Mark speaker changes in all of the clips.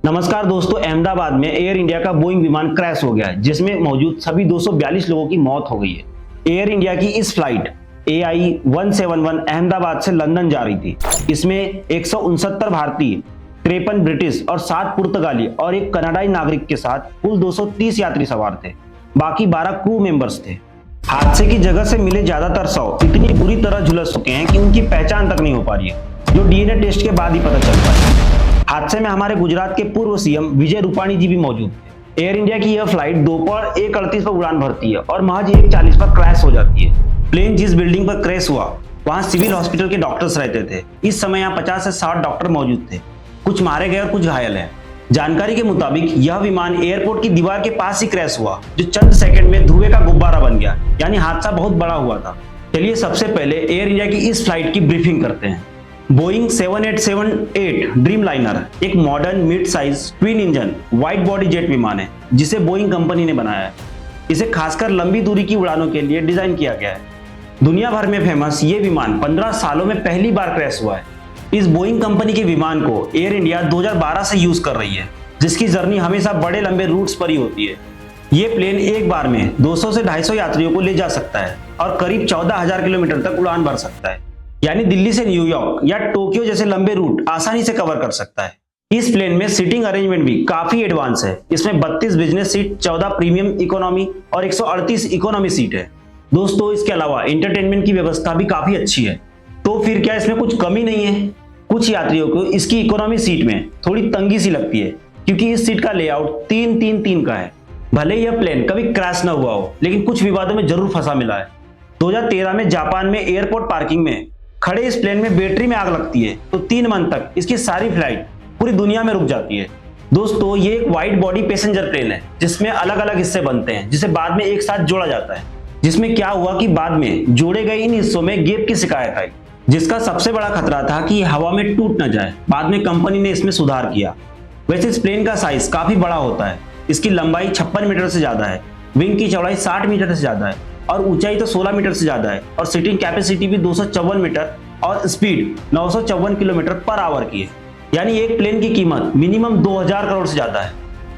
Speaker 1: नमस्कार दोस्तों, अहमदाबाद में एयर इंडिया का बोइंग विमान क्रैश हो गया है, जिसमें मौजूद सभी 242 लोगों की मौत हो गई है। एयर इंडिया की इस फ्लाइट AI 171 अहमदाबाद से लंदन जा रही थी। इसमें 169 भारतीय, 53 ब्रिटिश और 7 पुर्तगाली और एक कनाडाई नागरिक के साथ कुल 230 यात्री सवार थे। बाकी 12 क्रू मेंबर्स थे। हादसे की जगह से मिले ज्यादातर शव इतनी बुरी तरह झुलस चुके हैं कि उनकी पहचान तक नहीं हो पा रही है, जो DNA टेस्ट के बाद ही पता चल पाई। हादसे में हमारे गुजरात के पूर्व CM विजय रूपाणी जी भी मौजूद थे। एयर इंडिया की यह फ्लाइट दोपहर 1:38 पर उड़ान भरती है और महज 1:40 पर क्रैश हो जाती है। प्लेन जिस बिल्डिंग पर क्रैश हुआ वहां सिविल हॉस्पिटल के डॉक्टर्स रहते थे। इस समय यहाँ 50 से 60 डॉक्टर मौजूद थे। कुछ मारे गए और कुछ घायल हैं। जानकारी के मुताबिक यह विमान एयरपोर्ट की दीवार के पास ही क्रैश हुआ, जो चंद सेकंड में धुएं का गुब्बारा बन गया, यानी हादसा बहुत बड़ा हुआ था। चलिए सबसे पहले एयर इंडिया की इस फ्लाइट की ब्रीफिंग करते हैं। बोइंग 7878 ड्रीमलाइनर एक modern mid size twin engine wide body jet विमान है, जिसे बोइंग कंपनी ने बनाया है। इसे खासकर लंबी दूरी की उड़ानों के लिए डिजाइन किया गया है। दुनिया भर में फेमस ये विमान 15 सालों में पहली बार क्रैश हुआ है। इस बोइंग कंपनी के विमान को एयर इंडिया 2012 से यूज कर रही है, जिसकी जर्नी हमेशा बड़े लंबे रूट्स पर ही होती है। ये प्लेन एक बार में 200 से 250 यात्रियों को ले जा सकता है और करीब 14,000 किलोमीटर तक उड़ान भर सकता है, यानी दिल्ली से न्यूयॉर्क या टोक्यो जैसे लंबे रूट आसानी से कवर कर सकता है। इस प्लेन में सीटिंग अरेंजमेंट भी काफी एडवांस है। इसमें 32 बिजनेस सीट, 14 प्रीमियम इकोनॉमी और 138 इकोनॉमी सीट है। दोस्तों, इसके अलावा एंटरटेनमेंट की व्यवस्था भी काफी अच्छी है। तो फिर क्या इसमें कुछ कमी नहीं है? कुछ यात्रियों को इसकी इकोनॉमी सीट में थोड़ी तंगी सी लगती है, क्योंकि इस सीट का लेआउट 3-3-3 का है। भले यह प्लेन कभी क्रैश न हुआ हो, लेकिन कुछ विवादों में जरूर फंसा मिला है। 2013 में जापान में एयरपोर्ट पार्किंग में खड़े इस प्लेन में बैटरी में आग लगती है, तो 3 मंथ तक इसकी सारी फ्लाइट पूरी दुनिया में रुक जाती है। दोस्तों, ये एक वाइड बॉडी पैसेंजर प्लेन है, जिसमें अलग अलग हिस्से बनते हैं, जिसे बाद में एक साथ जोड़ा जाता है। जिसमें क्या हुआ कि बाद में जोड़े गए इन हिस्सों में गैप की शिकायत आई, जिसका सबसे बड़ा खतरा था कि हवा में टूट न जाए। बाद में कंपनी ने इसमें सुधार किया। वैसे इस प्लेन का साइज काफी बड़ा होता है। इसकी लंबाई 56 मीटर से ज्यादा है, विंग की चौड़ाई 60 मीटर से ज्यादा है और ऊंचाई तो 16 मीटर से ज्यादा है, और सीटिंग कैपेसिटी भी 254 मीटर और स्पीड 954 किलोमीटर पर आवर की है। यानी एक प्लेन की कीमत मिनिमम 2000 करोड़ से ज्यादा है।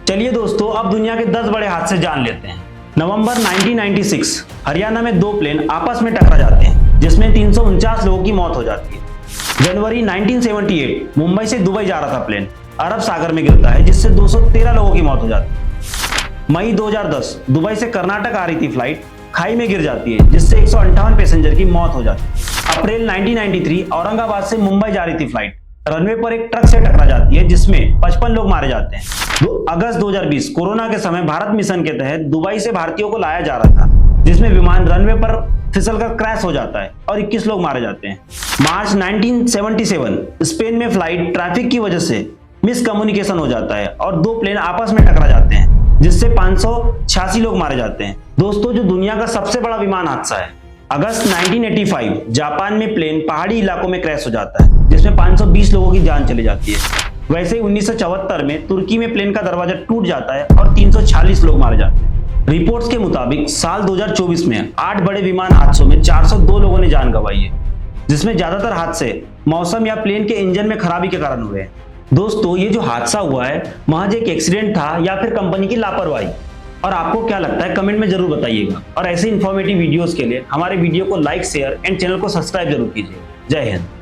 Speaker 1: चलिए दोस्तों, अब दुनिया के 10 बड़े हादसे जान लेते हैं। नवंबर 1996 हरियाणा में 2 प्लेन आपस में टकरा जाते हैं, जिसमें 349 लोगों की मौत हो जाती है। जनवरी 1978 मुंबई से दुबई जा रहा था प्लेन, अरब सागर में गिरता है, जिससे 213 लोगों की मौत हो जाती है। मई 2010 दुबई से कर्नाटक आ रही थी फ्लाइट, खाई में गिर जाती है, जिससे 158 पैसेंजर की मौत हो जाती है। अप्रैल 1993 औरंगाबाद से मुंबई जा रही थी फ्लाइट, रनवे पर एक ट्रक से टकरा जाती है, जिसमें 55 लोग मारे जाते हैं। अगस्त 2020 कोरोना के समय भारत मिशन के तहत दुबई से भारतीयों को लाया जा रहा था, जिसमें विमान रनवे पर फिसलकर क्रैश हो जाता है और 21 लोग मारे जाते हैं। मार्च 1977 स्पेन में फ्लाइट ट्रैफिक की वजह से मिसकम्युनिकेशन हो जाता है और 2 प्लेन आपस में टकरा जाते हैं, जिससे 586 लोग मारे जाते हैं। दोस्तों, जो दुनिया का सबसे बड़ा विमान हादसा है, अगस्त 1985 जापान में प्लेन पहाड़ी इलाकों में क्रैश हो जाता है, जिसमें 520 लोगों की जान चली जाती है। वैसे ही 1974 में तुर्की में प्लेन का दरवाजा टूट जाता है और 346 लोग मारे जाते हैं। रिपोर्ट्स के मुताबिक साल 2024 में 8 बड़े विमान हादसों में 402 लोगों ने जान गंवाई है, जिसमें ज्यादातर हादसे मौसम या प्लेन के इंजन में खराबी के कारण हुए हैं। दोस्तों, ये जो हादसा हुआ है महज एक एक्सीडेंट था या फिर कंपनी की लापरवाही? और आपको क्या लगता है, कमेंट में जरूर बताइएगा। और ऐसे इन्फॉर्मेटिव वीडियोस के लिए हमारे वीडियो को लाइक, शेयर एंड चैनल को सब्सक्राइब जरूर कीजिए। जय हिंद।